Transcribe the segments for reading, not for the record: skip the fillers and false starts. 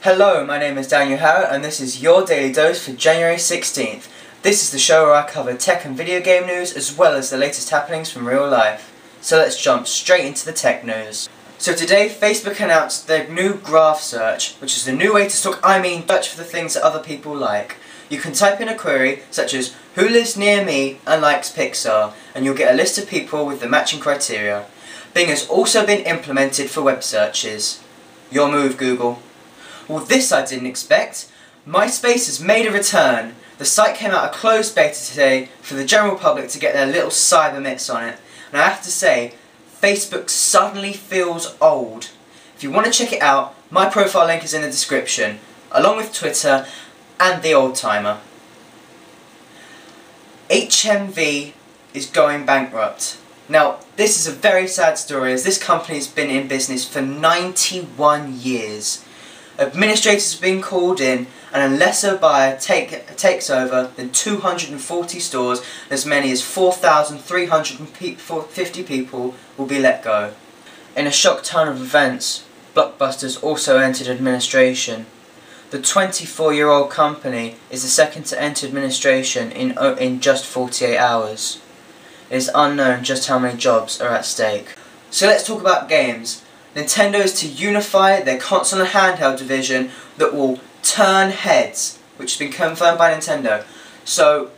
Hello, my name is Daniel Harrott and this is your Daily Dose for January 16th. This is the show where I cover tech and video game news as well as the latest happenings from real life. So let's jump straight into the tech news. So today Facebook announced their new graph search, which is the new way to search for the things that other people like. You can type in a query such as who lives near me and likes Pixar, and you'll get a list of people with the matching criteria. Bing has also been implemented for web searches. Your move, Google. Well, this I didn't expect. MySpace has made a return. The site came out a closed beta today for the general public to get their little cyber mitts on it. And I have to say, Facebook suddenly feels old. If you want to check it out, my profile link is in the description, along with Twitter and the old timer. HMV is going bankrupt. Now, this is a very sad story as this company has been in business for 91 years. Administrators have been called in, and unless a buyer takes over, then 240 stores and as many as 4,350 people will be let go. In a shock turn of events, Blockbuster's also entered administration. The 24-year-old company is the second to enter administration in just 48 hours. It is unknown just how many jobs are at stake. So let's talk about games. Nintendo is to unify their console and handheld division that will turn heads, which has been confirmed by Nintendo. So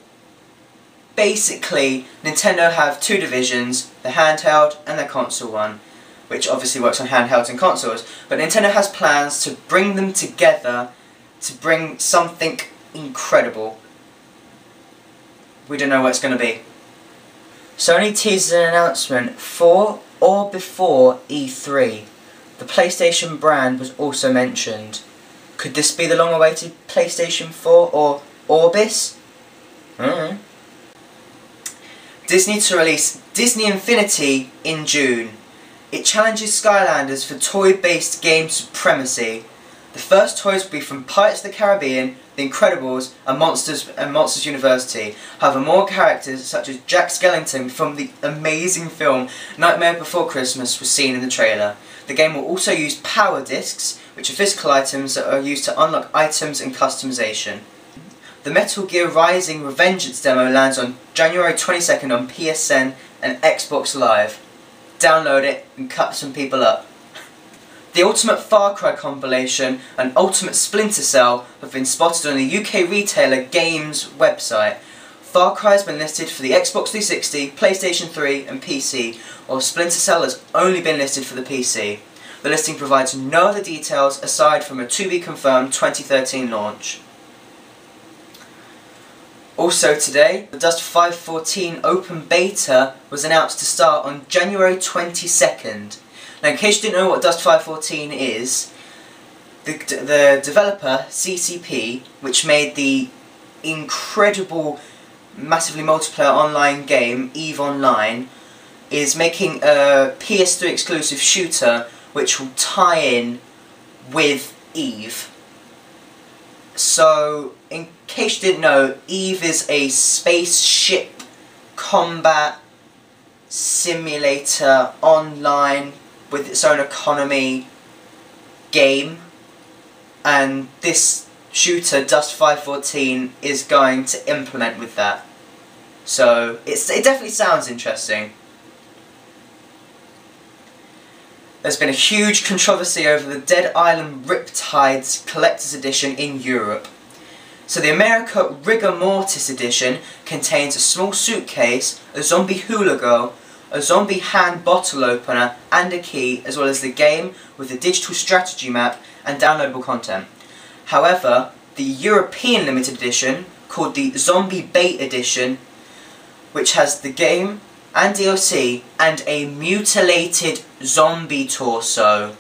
basically, Nintendo have two divisions, the handheld and the console one, which obviously works on handhelds and consoles. But Nintendo has plans to bring them together to bring something incredible. We don't know what it's going to be. Sony teases an announcement for or before E3. The PlayStation brand was also mentioned. Could this be the long-awaited PlayStation 4 or Orbis? Disney to release Disney Infinity in June. It challenges Skylanders for toy-based game supremacy. The first toys will be from Pirates of the Caribbean, The Incredibles and Monsters University. However, more characters such as Jack Skellington from the amazing film Nightmare Before Christmas was seen in the trailer. The game will also use power discs, which are physical items that are used to unlock items and customization. The Metal Gear Rising Revengeance demo lands on January 22nd on PSN and Xbox Live. Download it and cut some people up. The Ultimate Far Cry compilation and Ultimate Splinter Cell have been spotted on the UK retailer Games website. Far Cry has been listed for the Xbox 360, PlayStation 3 and PC, while Splinter Cell has only been listed for the PC. The listing provides no other details aside from a to-be-confirmed 2013 launch. Also today, the Dust 5.14 open beta was announced to start on January 22nd. Now, in case you didn't know what Dust 5.14 is, the developer, CCP, which made the incredible, massively multiplayer online game, EVE Online, is making a PS3 exclusive shooter which will tie in with EVE. So, in case you didn't know, EVE is a spaceship combat simulator online with its own economy game, and this shooter, Dust 5.14, is going to implement with that. So it definitely sounds interesting. There's been a huge controversy over the Dead Island Riptide's Collector's Edition in Europe. So the America Rigor Mortis Edition contains a small suitcase, a zombie hula girl, a zombie hand bottle opener and a key, as well as the game with a digital strategy map and downloadable content. However, the European limited edition, called the Zombie Bait Edition, which has the game and DLC and a mutilated zombie torso.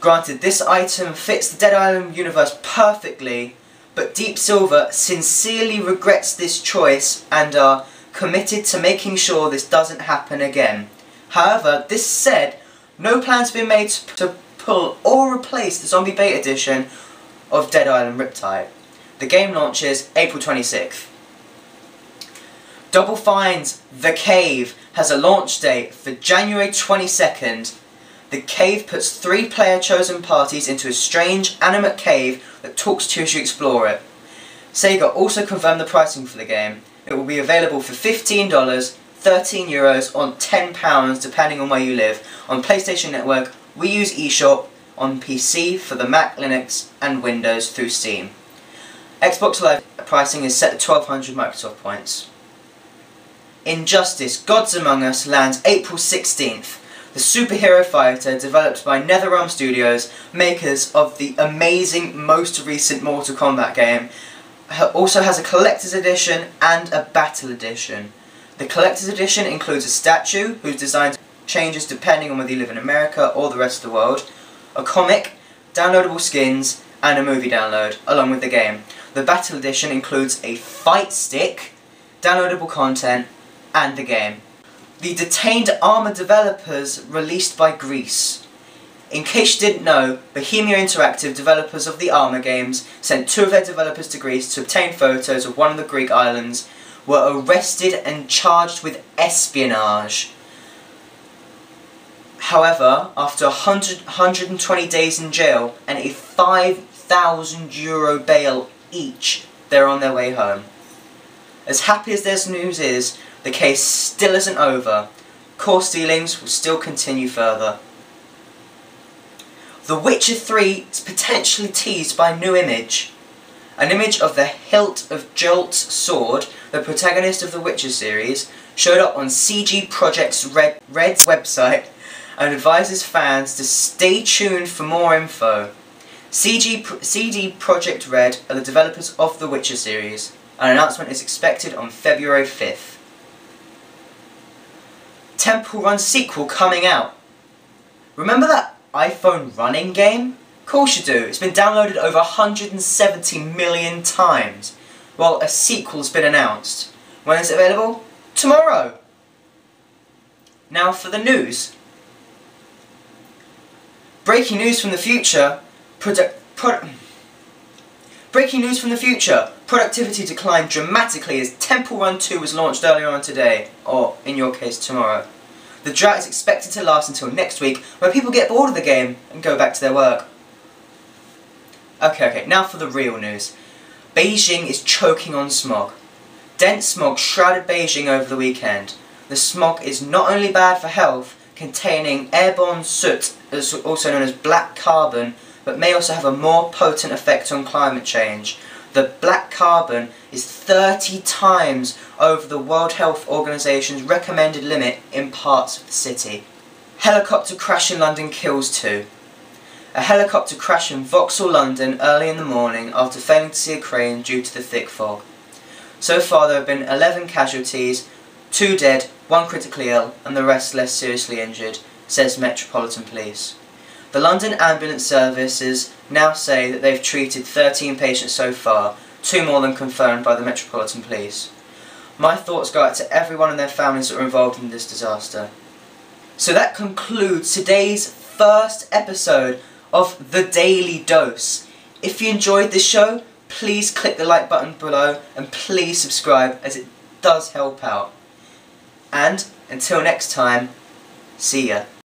Granted, this item fits the Dead Island universe perfectly, but Deep Silver sincerely regrets this choice and are committed to making sure this doesn't happen again. However, this said, no plans have been made to pull or replace the Zombie Bait Edition of Dead Island Riptide. The game launches April 26th. Double Fine's The Cave has a launch date for January 22nd. The The cave puts 3 player-chosen parties into a strange, animate cave that talks to you as you explore it. Sega also confirmed the pricing for the game. It will be available for $15, €13 or £10 depending on where you live, on PlayStation Network, Wii U's eShop, on PC for the Mac, Linux and Windows through Steam. Xbox Live pricing is set at 1200 Microsoft points. Injustice: Gods Among Us lands April 16th. The superhero fighter, developed by NetherRealm Studios, makers of the amazing, most recent Mortal Kombat game, also has a collector's edition and a battle edition. The collector's edition includes a statue, whose design changes depending on whether you live in America or the rest of the world, a comic, downloadable skins, and a movie download, along with the game. The battle edition includes a fight stick, downloadable content, and the game. The detained Arma developers released by Greece. In case you didn't know, Bohemia Interactive, developers of the Arma games, sent 2 of their developers to Greece to obtain photos of one of the Greek islands, were arrested and charged with espionage. However, after 120 days in jail and a €5,000 bail each, they're on their way home. As happy as this news is, the case still isn't over. Course dealings will still continue further. The Witcher 3 is potentially teased by a new image. An image of the hilt of Jolt's sword, the protagonist of the Witcher series, showed up on CG Projekt Red's website and advises fans to stay tuned for more info. CD Projekt Red are the developers of the Witcher series. An announcement is expected on February 5th. Temple Run sequel coming out. Remember that iPhone running game? Of course you do. It's been downloaded over 170 million times. Well, a sequel's been announced. When is it available? Tomorrow! Now for the news. Breaking news from the future. Breaking news from the future. Productivity declined dramatically as Temple Run 2 was launched earlier on today, or in your case tomorrow. The drought is expected to last until next week, where people get bored of the game and go back to their work. Okay, now for the real news. Beijing is choking on smog. Dense smog shrouded Beijing over the weekend. The smog is not only bad for health, containing airborne soot, also known as black carbon, but may also have a more potent effect on climate change. The black carbon is 30 times over the World Health Organization's recommended limit in parts of the city. Helicopter crash in London kills 2. A helicopter crashed in Vauxhall, London early in the morning after failing to see a crane due to the thick fog. So far there have been 11 casualties, 2 dead, 1 critically ill, and the rest less seriously injured, says Metropolitan Police. The London Ambulance Services now say that they've treated 13 patients so far, 2 more than confirmed by the Metropolitan Police. My thoughts go out to everyone and their families that were involved in this disaster. So that concludes today's first episode of The Daily Dose. If you enjoyed this show, please click the like button below and please subscribe, as it does help out. And until next time, see ya.